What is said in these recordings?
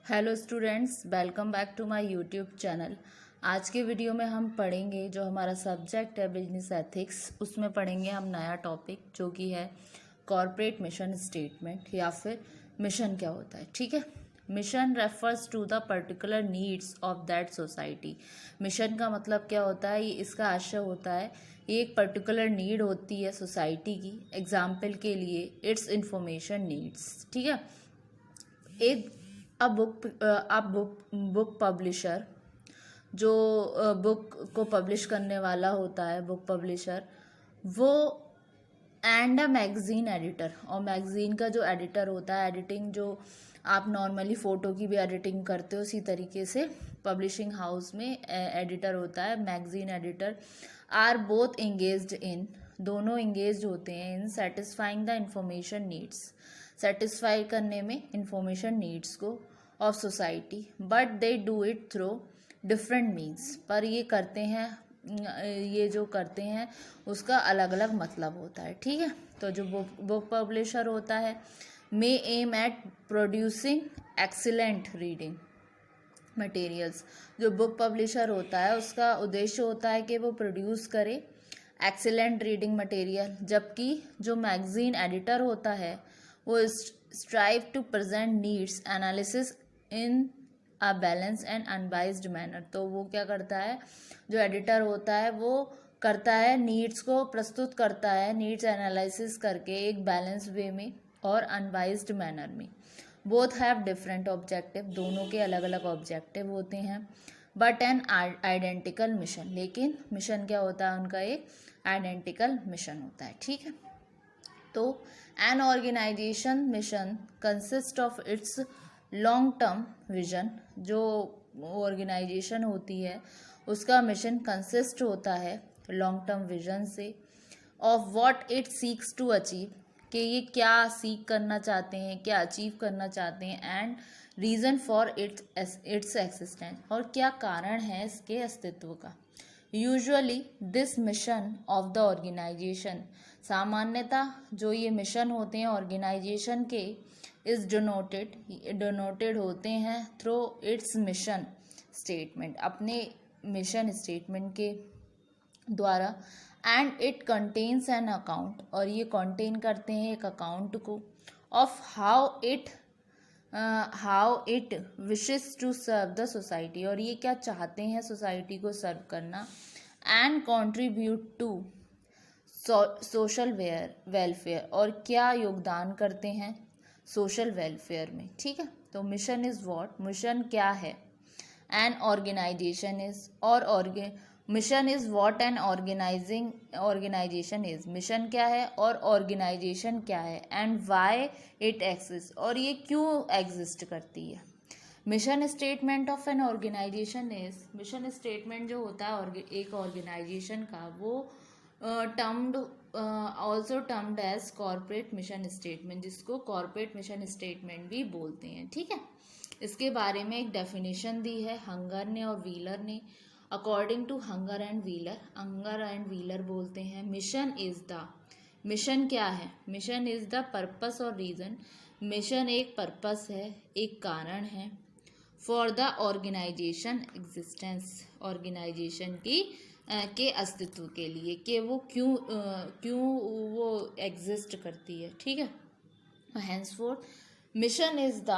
Hello students, welcome back to my YouTube channel. आज के video में हम पढ़ेंगे जो हमारा सब्जेक्ट है बिजनेस एथिक्स, उसमें पढ़ेंगे हम नया टॉपिक जो कि है कॉरपोरेट मिशन स्टेटमेंट या फिर मिशन क्या होता है। ठीक है, mission refers to the particular needs of that society. Mission का मतलब क्या होता है, ये इसका आशय होता है, ये एक पर्टिकुलर नीड होती है सोसाइटी की। एग्जाम्पल के लिए इट्स इंफॉर्मेशन नीड्स। ठीक है, एक बुक पब्लिशर जो बुक को पब्लिश करने वाला होता है, बुक पब्लिशर वो, एंड अ मैगजीन एडिटर, और मैगजीन का जो एडिटर होता है, एडिटिंग जो आप नॉर्मली फ़ोटो की भी एडिटिंग करते हो उसी तरीके से पब्लिशिंग हाउस में एडिटर होता है, magazine editor, are both engaged in, दोनों एंगेज्ड होते हैं in satisfying the information needs, satisfy करने में इंफॉर्मेशन नीड्स को of society, but they do it through different means, पर ये करते हैं, ये जो करते हैं उसका अलग अलग मतलब होता है। ठीक है, तो जो बुक पब्लिशर होता है may aim at producing excellent reading materials, जो बुक पब्लिशर होता है उसका उद्देश्य होता है कि वो प्रोड्यूस करे एक्सीलेंट रीडिंग मटेरियल, जबकि जो मैगजीन एडिटर होता है वो strive to present needs analysis in a balance and unbiased manner. तो वो क्या करता है, जो एडिटर होता है वो करता है, नीड्स को प्रस्तुत करता है, नीड्स एनालिसिस करके एक बैलेंस वे में और अनबाइज्ड मैनर में। बोथ हैव डिफरेंट ऑब्जेक्टिव, दोनों के अलग अलग ऑब्जेक्टिव होते हैं, बट एन आइडेंटिकल मिशन, लेकिन मिशन क्या होता है उनका, एक आइडेंटिकल मिशन होता है। ठीक है, तो an organisation mission consist of its long term vision, जो ऑर्गेनाइजेशन होती है उसका मिशन कंसिस्ट होता है लॉन्ग टर्म विजन से, of what it seeks to achieve, कि ये क्या सीख करना चाहते हैं, क्या अचीव करना चाहते हैं, and reason for its existence, और क्या कारण है इसके अस्तित्व का। Usually this mission of the organisation, सामान्यतः जो ये मिशन होते हैं ऑर्गेनाइजेशन के, इज डिनोटेड होते हैं थ्रू इट्स मिशन स्टेटमेंट, अपने मिशन स्टेटमेंट के द्वारा, and it contains an account, और ये कंटेन करते हैं एक अकाउंट को, of how it wishes to serve the society, और ये क्या चाहते हैं सोसाइटी को सर्व करना, and contribute to social welfare, और क्या योगदान करते हैं सोशल वेलफेयर में। ठीक है, तो मिशन इज़ व्हाट, मिशन क्या है, एन ऑर्गेनाइजेशन इज, और mission is what an organization is, mission क्या है और ऑर्गेनाइजेशन क्या है, एंड वाई इट एग्जिस्ट, और ये क्यों एग्जिस्ट करती है। Mission statement of an organization is, mission statement जो होता है एक ऑर्गेनाइजेशन का, वो termed also termed as corporate mission statement, जिसको कॉरपोरेट मिशन स्टेटमेंट भी बोलते हैं। ठीक है, इसके बारे में एक डेफिनेशन दी है हंगर ने और व्हीलर ने। According to Hunger and Wheeler बोलते हैं, मिशन इज द, मिशन क्या है, मिशन इज द पर्पस और रीज़न, मिशन एक पर्पस है, एक कारण है, for the organization existence, organization की के अस्तित्व के लिए, कि वो क्यों वो एग्जिस्ट करती है। ठीक है, henceforth mission is the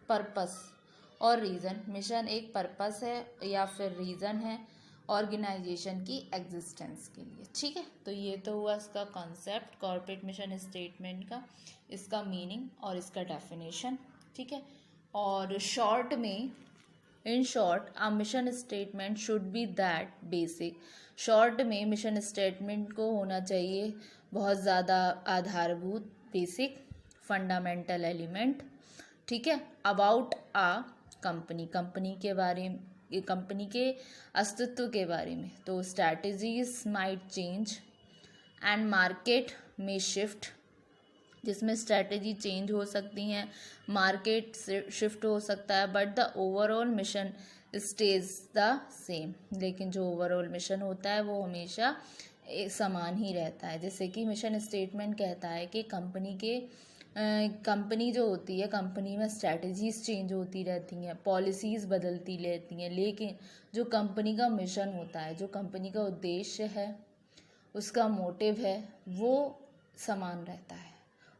purpose और रीज़न, मिशन एक पर्पस है या फिर रीज़न है ऑर्गेनाइजेशन की एग्जिस्टेंस के लिए। ठीक है, तो ये तो हुआ इसका कॉन्सेप्ट कॉर्पोरेट मिशन स्टेटमेंट का, इसका मीनिंग और इसका डेफिनेशन। ठीक है, और शॉर्ट में, in short a mission statement should be that basic, short में मिशन स्टेटमेंट को होना चाहिए बहुत ज़्यादा आधारभूत, बेसिक, फंडामेंटल एलिमेंट। ठीक है, अबाउट आ कंपनी, कंपनी के बारे में, कंपनी के अस्तित्व के बारे में, तो strategies might change and market में शिफ्ट, जिसमें स्ट्रैटेजी चेंज हो सकती हैं, मार्केट शिफ्ट हो सकता है, but the overall mission stage the same, लेकिन जो ओवरऑल मिशन होता है वो हमेशा समान ही रहता है। जैसे कि मिशन स्टेटमेंट कहता है कि कंपनी के कंपनी जो होती है, कंपनी में स्ट्रैटेजीज चेंज होती रहती हैं, पॉलिसीज़ बदलती रहती हैं, लेकिन जो कंपनी का मिशन होता है, जो कंपनी का उद्देश्य है, उसका मोटिव है, वो समान रहता है,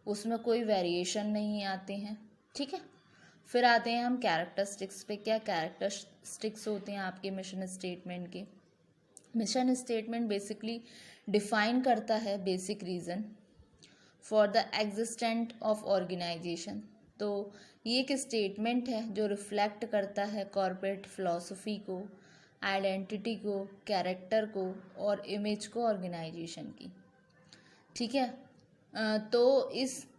उसमें कोई वेरिएशन नहीं आते हैं। ठीक है, फिर आते हैं हम कैरेक्टरिस्टिक्स पे। क्या कैरेक्टरिस्टिक्स होते हैं आपके मिशन स्टेटमेंट के? मिशन स्टेटमेंट बेसिकली डिफाइन करता है basic reason for the existent of organization. तो ये एक स्टेटमेंट है जो रिफ्लेक्ट करता है कॉरपोरेट फिलॉसफी को, आइडेंटिटी को, कैरेक्टर को और इमेज को ऑर्गेनाइजेशन की। ठीक है, तो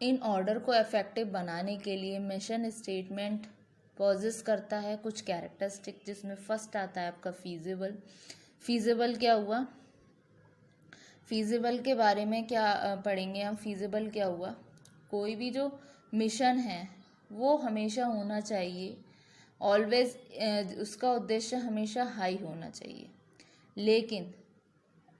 इन ऑर्डर को इफेक्टिव बनाने के लिए मिशन स्टेटमेंट पॉजेस करता है कुछ कैरेक्टरिस्टिक, जिसमें फर्स्ट आता है आपका फीजिबल। फीजिबल क्या हुआ? फीजिबल के बारे में क्या पढ़ेंगे हम? फीजिबल क्या हुआ? कोई भी जो मिशन है वो हमेशा होना चाहिए, ऑलवेज उसका उद्देश्य हमेशा हाई होना चाहिए, लेकिन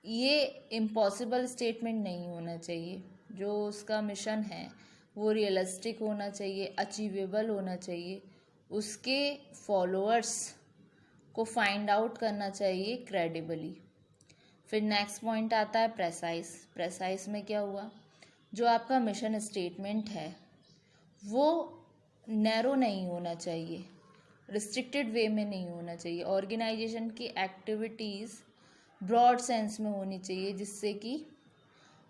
ये इम्पॉसिबल स्टेटमेंट नहीं होना चाहिए। जो उसका मिशन है वो रियलिस्टिक होना चाहिए, अचीवेबल होना चाहिए, उसके फॉलोअर्स को फाइंड आउट करना चाहिए क्रेडिबली। फिर नेक्स्ट पॉइंट आता है प्रेसाइज। प्रेसाइज में क्या हुआ? जो आपका मिशन स्टेटमेंट है वो नैरो नहीं होना चाहिए, रिस्ट्रिक्टेड वे में नहीं होना चाहिए, ऑर्गेनाइजेशन की एक्टिविटीज़ ब्रॉड सेंस में होनी चाहिए, जिससे कि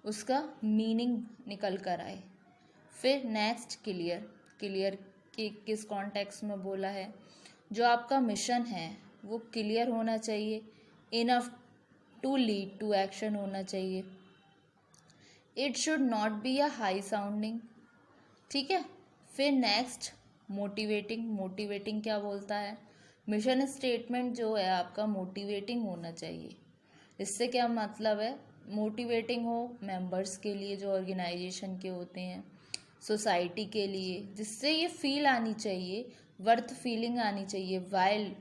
उसका मीनिंग निकल कर आए। फिर नेक्स्ट क्लियर। क्लियर के किस कॉन्टेक्स्ट में बोला है? जो आपका मिशन है वो क्लियर होना चाहिए, enough to lead to action होना चाहिए, it should not be a high sounding. ठीक है, फिर नेक्स्ट मोटिवेटिंग। मोटिवेटिंग क्या बोलता है? मिशन स्टेटमेंट जो है आपका मोटिवेटिंग होना चाहिए। इससे क्या मतलब है? मोटिवेटिंग हो मेंबर्स के लिए जो ऑर्गेनाइजेशन के होते हैं, सोसाइटी के लिए, जिससे ये फील आनी चाहिए, वर्थ फीलिंग आनी चाहिए वाइल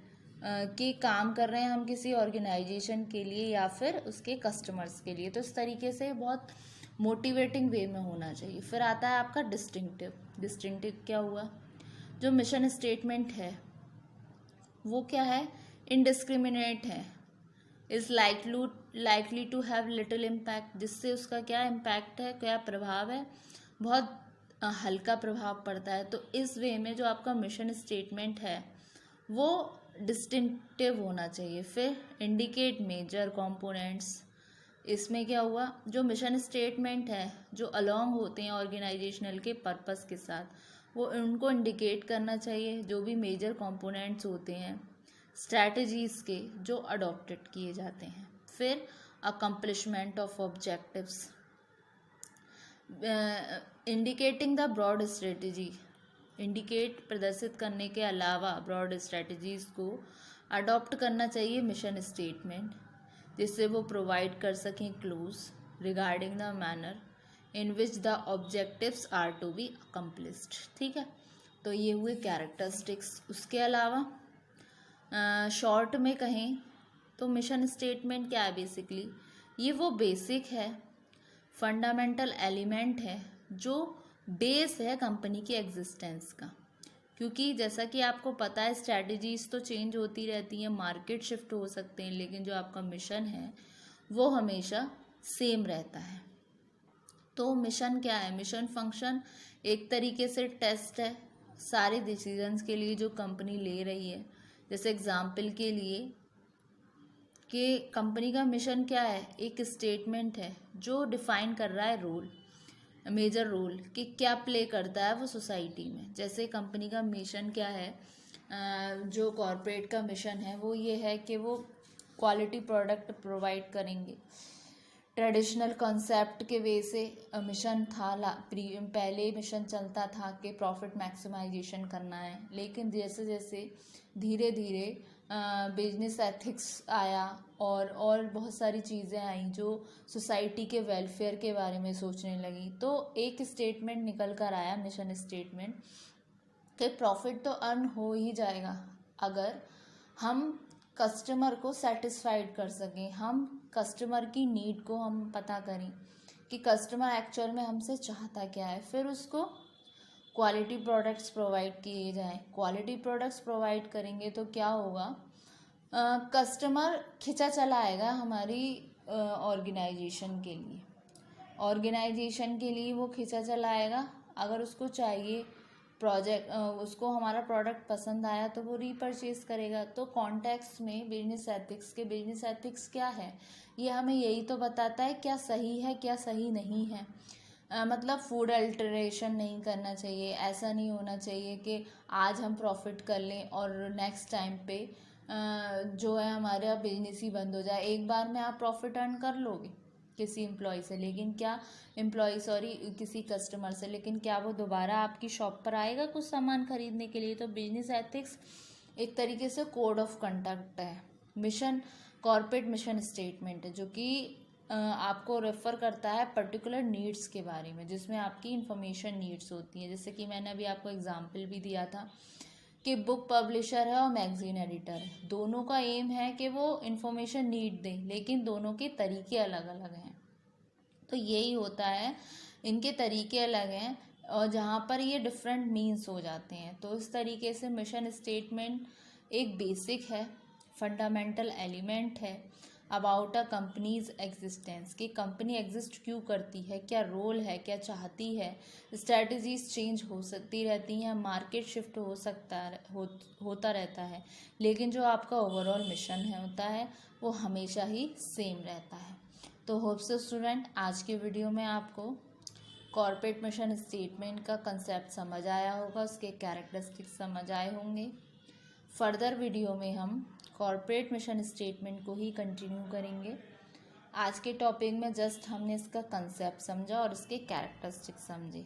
कि काम कर रहे हैं हम किसी ऑर्गेनाइजेशन के लिए या फिर उसके कस्टमर्स के लिए। तो इस तरीके से बहुत मोटिवेटिंग वे में होना चाहिए। फिर आता है आपका डिस्टिंक्टिव। डिस्टिंक्टिव क्या हुआ? जो मिशन स्टेटमेंट है वो क्या है? इनडिस्क्रिमिनेट है, is likely to have little impact. जिससे उसका क्या इम्पैक्ट है, क्या प्रभाव है? बहुत हल्का प्रभाव पड़ता है। तो इस वे में जो आपका मिशन स्टेटमेंट है वो डिस्टिंक्टिव होना चाहिए। फिर इंडिकेट मेजर कंपोनेंट्स। इसमें क्या हुआ? जो मिशन स्टेटमेंट है जो अलॉन्ग होते हैं ऑर्गेनाइजेशनल के पर्पस के साथ, वो उनको इंडिकेट करना चाहिए, जो भी मेजर कंपोनेंट्स होते हैं स्ट्रैटेजीज़ के जो अडॉप्टेड किए जाते हैं। फिर accomplishment of objectives, indicating the broad strategy. Indicate प्रदर्शित करने के अलावा ब्रॉड स्ट्रेटजीज़ को अडॉप्ट करना चाहिए मिशन स्टेटमेंट, जिससे वो प्रोवाइड कर सकें clues regarding the manner in which the objectives are to be accomplished. ठीक है, तो ये हुए कैरेक्टरिस्टिक्स। उसके अलावा शॉर्ट में कहें तो मिशन स्टेटमेंट क्या है? बेसिकली ये वो बेसिक है, फंडामेंटल एलिमेंट है, जो बेस है कंपनी की एग्जिस्टेंस का। क्योंकि जैसा कि आपको पता है स्ट्रैटेजीज तो चेंज होती रहती हैं, मार्केट शिफ्ट हो सकते हैं, लेकिन जो आपका मिशन है वो हमेशा सेम रहता है। तो मिशन क्या है? मिशन फंक्शन एक तरीके से टेस्ट है सारे डिसीजंस के लिए जो कंपनी ले रही है। जैसे एग्जाम्पल के लिए कि कंपनी का मिशन क्या है? एक स्टेटमेंट है जो डिफाइन कर रहा है रोल, मेजर रोल कि क्या प्ले करता है वो सोसाइटी में। जैसे कंपनी का मिशन क्या है, जो कॉरपोरेट का मिशन है वो ये है कि वो क्वालिटी प्रोडक्ट प्रोवाइड करेंगे। ट्रेडिशनल कॉन्सेप्ट के वे से मिशन था, पहले मिशन चलता था कि प्रॉफिट मैक्सिमाइजेशन करना है, लेकिन जैसे जैसे धीरे धीरे बिजनेस एथिक्स आया और बहुत सारी चीज़ें आई जो सोसाइटी के वेलफेयर के बारे में सोचने लगी, तो एक स्टेटमेंट निकल कर आया मिशन स्टेटमेंट कि प्रॉफिट तो अर्न हो ही जाएगा अगर हम कस्टमर को सेटिस्फाइड कर सकें, हम कस्टमर की नीड को हम पता करें कि कस्टमर एक्चुअल में हमसे चाहता क्या है, फिर उसको क्वालिटी प्रोडक्ट्स प्रोवाइड किए जाएं। क्वालिटी प्रोडक्ट्स प्रोवाइड करेंगे तो क्या होगा, कस्टमर खिंचा चला आएगा हमारी ऑर्गेनाइजेशन के लिए। ऑर्गेनाइजेशन के लिए वो खिंचा चला आएगा। अगर उसको चाहिए उसको हमारा प्रोडक्ट पसंद आया तो वो रीपरचेज करेगा। तो कॉन्टेक्स्ट में बिजनेस एथिक्स क्या है, ये हमें यही तो बताता है क्या सही है क्या सही नहीं है। मतलब फूड अल्टरेशन नहीं करना चाहिए। ऐसा नहीं होना चाहिए कि आज हम प्रॉफिट कर लें और नेक्स्ट टाइम पे जो है हमारा बिजनेस ही बंद हो जाए। एक बार में आप प्रॉफिट अर्न कर लोगे किसी एम्प्लॉय से, लेकिन क्या किसी कस्टमर से, लेकिन क्या वो दोबारा आपकी शॉप पर आएगा कुछ सामान खरीदने के लिए। तो बिजनेस एथिक्स एक तरीके से कोड ऑफ कंडक्ट है। कॉर्पोरेट मिशन स्टेटमेंट है, जो कि आपको रेफर करता है पर्टिकुलर नीड्स के बारे में, जिसमें आपकी इंफॉर्मेशन नीड्स होती है। जैसे कि मैंने अभी आपको एग्जांपल भी दिया था कि बुक पब्लिशर है और मैगजीन एडिटर है, दोनों का एम है कि वो इंफॉर्मेशन नीड दें, लेकिन दोनों के तरीके अलग अलग हैं। तो यही होता है, इनके तरीके अलग हैं और जहाँ पर ये डिफरेंट मीन्स हो जाते हैं। तो इस तरीके से मिशन स्टेटमेंट एक बेसिक है, फंडामेंटल एलिमेंट है अबाउट अ कंपनीज एग्जिस्टेंस, कि कंपनी एग्जिस्ट क्यों करती है, क्या रोल है, क्या चाहती है। स्ट्रैटेजीज चेंज हो सकती रहती हैं, मार्केट शिफ्ट होता रहता है, लेकिन जो आपका ओवरऑल मिशन होता है वो हमेशा ही सेम रहता है। तो होप सो स्टूडेंट, आज के वीडियो में आपको कॉर्पोरेट मिशन स्टेटमेंट का कंसेप्ट समझ आया होगा, उसके कैरेक्टरिस्टिक्स समझ आए होंगे। फर्दर वीडियो में हम कॉर्पोरेट मिशन स्टेटमेंट को ही कंटिन्यू करेंगे। आज के टॉपिक में जस्ट हमने इसका कंसेप्ट समझा और इसके कैरेक्टरिस्टिक्स समझे।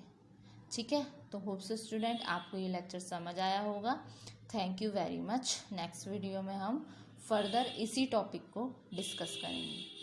ठीक है, तो होप सो स्टूडेंट आपको ये लेक्चर समझ आया होगा। Thank you very much. Next video में हम फर्दर इसी टॉपिक को डिस्कस करेंगे।